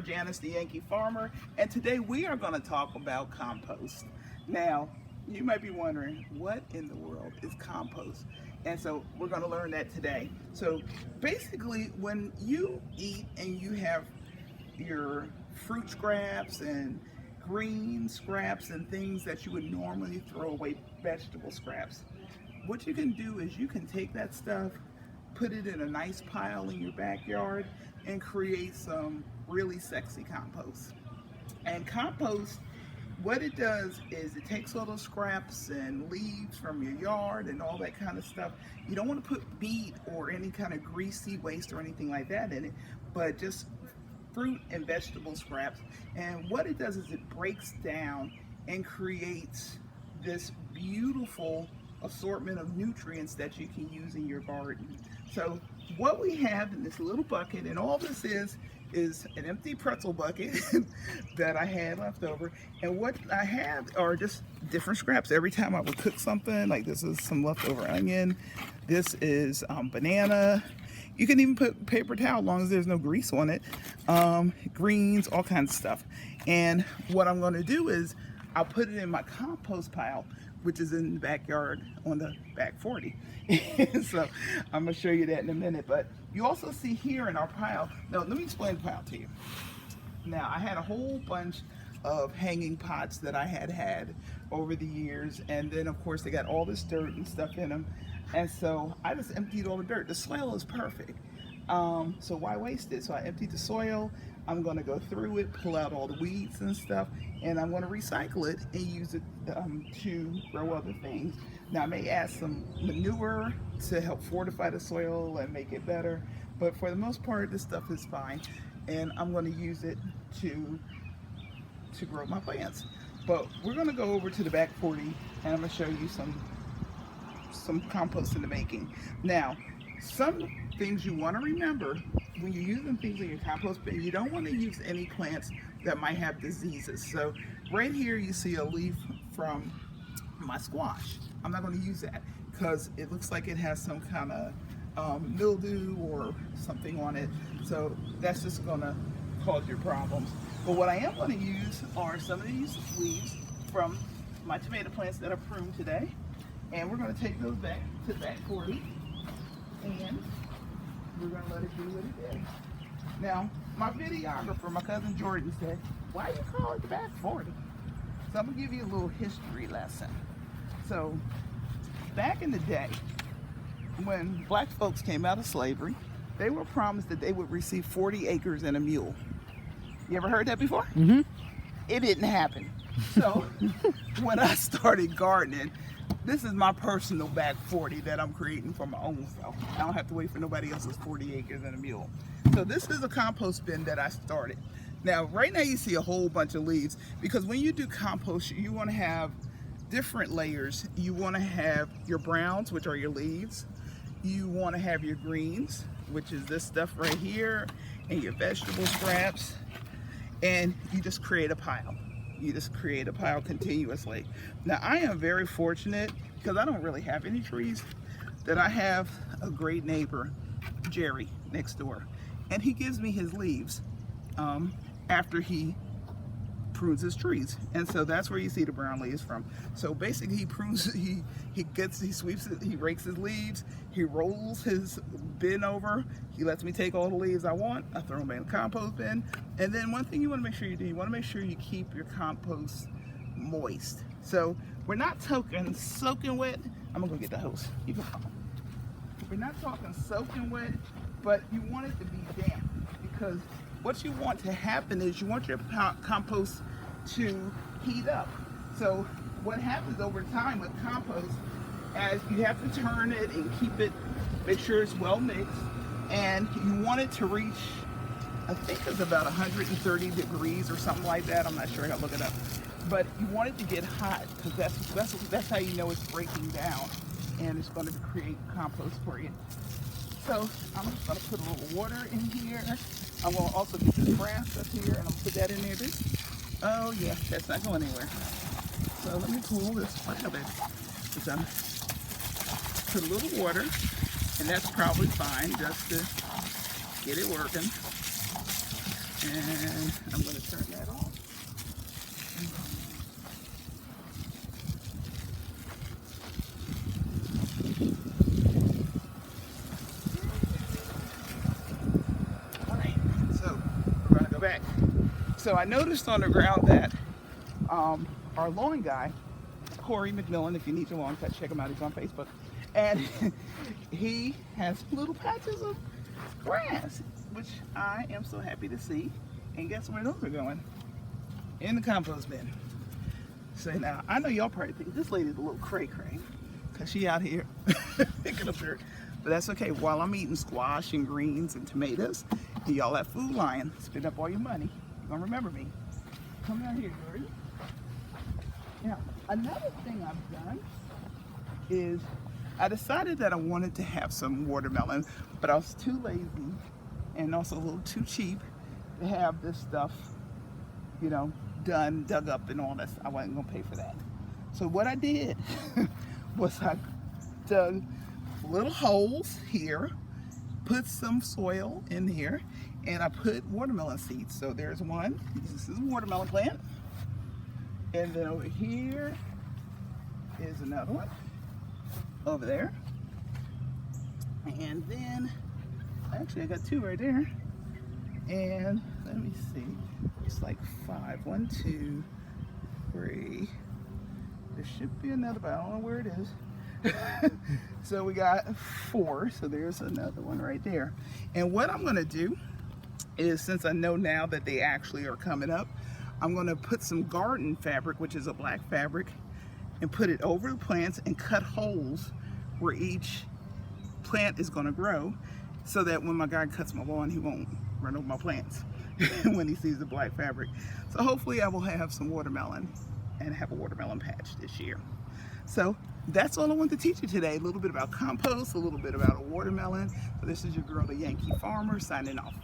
Janice, the Yankee farmer, and today we are going to talk about compost. Now, you might be wondering, what in the world is compost? And so we're going to learn that today. So basically, when you eat and you have your fruit scraps and green scraps and things that you would normally throw away, vegetable scraps, what you can do is you can take that stuff, put it in a nice pile in your backyard, and create some really sexy compost. And compost, what it does is it takes all those scraps and leaves from your yard and all that kind of stuff. You don't want to put meat or any kind of greasy waste or anything like that in it, but just fruit and vegetable scraps. And what it does is it breaks down and creates this beautiful assortment of nutrients that you can use in your garden. So what we have in this little bucket, and all this is an empty pretzel bucket that I had left over. And what I have are just different scraps. Every time I would cook something, like this is some leftover onion, this is banana. You can even put paper towel as long as there's no grease on it. Greens, all kinds of stuff. And what I'm going to do is I'll put it in my compost pile, which is in the backyard on the back 40. So I'm going to show you that in a minute. But you also see here in our pile, now let me explain the pile to you. Now I had a whole bunch of hanging pots that I had over the years, and then of course they got all this dirt and stuff in them, and so I just emptied all the dirt. The soil is perfect, so why waste it? So I emptied the soil. I'm going to go through it, pull out all the weeds and stuff, and I'm going to recycle it and use it to grow other things. Now I may add some manure to help fortify the soil and make it better, but for the most part this stuff is fine, and I'm going to use it to grow my plants. But we're going to go over to the back 40 and I'm going to show you some compost in the making. Now, some things you want to remember when you're using things in your compost bin, you don't want to use any plants that might have diseases. So right here you see a leaf from my squash. I'm not going to use that because it looks like it has some kind of mildew or something on it. So that's just going to cause you problems. But what I am going to use are some of these leaves from my tomato plants that are pruned today. And we're going to take those back to the back 40. And we're going to let it do what it did. Now, my videographer, my cousin Jordan, said, why do you call it the back 40? So I'm going to give you a little history lesson. So, back in the day, when black folks came out of slavery, they were promised that they would receive 40 acres and a mule. You ever heard that before? Mm-hmm. It didn't happen. So, when I started gardening, this is my personal back 40 that I'm creating for my own self. I don't have to wait for nobody else's 40 acres and a mule. So this is a compost bin that I started. Now, right now you see a whole bunch of leaves, because when you do compost, you want to have different layers. You want to have your browns, which are your leaves. You want to have your greens, which is this stuff right here, and your vegetable scraps. And you just create a pile. You just create a pile continuously. Now I am very fortunate, because I don't really have any trees, that I have a great neighbor, Jerry, next door. And he gives me his leaves after he prunes his trees. And so that's where you see the brown leaves from. So basically he prunes, he sweeps it, he rakes his leaves, he rolls his bin over, he lets me take all the leaves I want, I throw them in the compost bin. And then one thing you want to make sure you do, you want to make sure you keep your compost moist. So we're not talking soaking wet. I'm gonna go get the hose. You can follow. We're not talking soaking wet, but you want it to be damp, because what you want to happen is you want your compost to heat up. So what happens over time with compost, as you have to turn it and keep it, make sure it's well mixed, and you want it to reach, I think it's about 130 degrees or something like that. I'm not sure, I gotta look it up. But you want it to get hot, because that's how you know it's breaking down and it's going to create compost for you. So I'm just going to put a little water in here. I'm going to also get this grass up here and I'm going to put that in there. Oh yeah, that's not going anywhere. So let me pull this out of it. Just put a little water, and that's probably fine just to get it working. And I'm going to turn that off. All right, so we're going to go back. So I noticed on the ground that our lawn guy, Corey McMillan, if you need your lawn cut, check him out. He's on Facebook. And he has little patches of grass, which I am so happy to see. And guess where those are going? In the compost bin. So now, I know y'all probably think this lady's a little cray-cray, because she out here picking up dirt. But that's okay. While I'm eating squash and greens and tomatoes, and y'all at Food Lion, spend up all your money. You're going to remember me. Come down here, Dory. Now, another thing I've done is I decided that I wanted to have some watermelon, but I was too lazy and also a little too cheap to have this stuff, you know, dug up and all that. I wasn't gonna pay for that. So what I did was I dug little holes here, put some soil in here, and I put watermelon seeds. So there's one. This is a watermelon plant. And then over here is another one. Over there. And then, actually I got two right there. And let me see. It's like 5. 1, 2, 3. There should be another, but I don't know where it is. So we got 4. So there's another one right there. And what I'm gonna do is, since I know now that they actually are coming up, I'm gonna put some garden fabric, which is a black fabric, and put it over the plants and cut holes where each plant is gonna grow, so that when my guy cuts my lawn, he won't run over my plants when he sees the black fabric. So hopefully I will have some watermelon and have a watermelon patch this year. So that's all I want to teach you today. A little bit about compost, a little bit about a watermelon. So this is your girl, the Yankee Farmer, signing off.